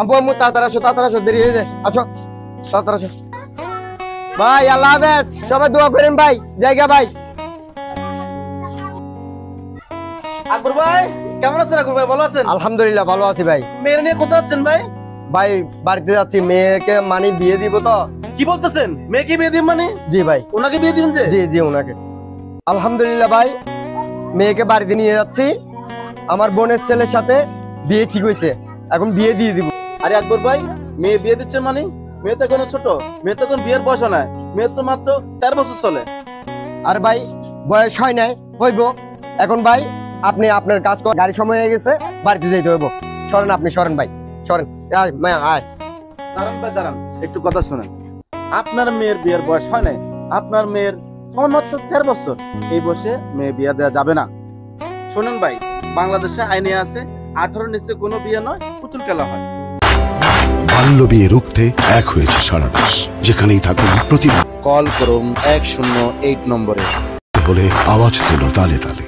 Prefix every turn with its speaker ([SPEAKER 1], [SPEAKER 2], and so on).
[SPEAKER 1] আম্মু তাড়াতাড়ি আসো দেরি হয়ে যায় আসো তাড়াতাড়ি আসো ভাই আল্লাহ হাফেজ সবাই দোয়া করেন ভাই জায়গা ভাই
[SPEAKER 2] আকবর ভাই কেমন আছেন? আকবর ভাই ভালো আছেন?
[SPEAKER 1] আলহামদুলিল্লাহ ভালো আছি ভাই।
[SPEAKER 2] মেয়ের নিয়ে কোথায় যাচ্ছেন ভাই?
[SPEAKER 1] ভাই বাড়িতে যাচ্ছি, মেয়েকে মানে বিয়ে দিব তো।
[SPEAKER 2] কি বলতেছেন? মেয়েকে বিয়ে দিবেন মানে?
[SPEAKER 1] জি ভাই।
[SPEAKER 2] ওনাকে বিয়ে দিবেন? যে
[SPEAKER 1] জি জি ওনাকে। আলহামদুলিল্লাহ ভাই, মেয়েকে বাড়িতে নিয়ে যাচ্ছি, আমার বোনের ছেলের সাথে বিয়ে ঠিক হয়েছে, এখন বিয়ে দিয়ে দিব।
[SPEAKER 2] আরে আকবর ভাই, মেয়ে বিয়ে দিচ্ছেন মানে? মেয়ে তো এখনো ছোট, মেয়ে তো এখন বিয়ের বয়স নয়, মেয়ে তো মাত্র 13 বছর চলে।
[SPEAKER 1] আর ভাই বয়স হয় নাই, হইব এখন। ভাই আপনি আপনার কাজ করেন, গাড়ি সময় হয়ে গেছে, বাড়িতে যেতে হইব। সরেন আপনি, সরেন ভাই সরেন।
[SPEAKER 2] দাঁড়ান ভাই দাঁড়ান, একটু কথা শুনেন। আপনার মেয়ের বিয়ের বয়স হয় নাই, আপনার মেয়ের মাত্র 13 বছর। এই বয়সে মেয়ে বিয়ে দেওয়া যাবে না। শুনুন ভাই, বাংলাদেশে আইনে আছে 18 নিচে কোনো বিয়ে নয়, পুতুল খেলা হয়।
[SPEAKER 3] বাল্য বিয়ে রুখতে এক হয়েছে সারা দেশ। যেখানেই থাকুন প্রতি
[SPEAKER 2] কল করুন 108 নম্বরে।
[SPEAKER 3] হলে আওয়াজ তুলো তালে তালে।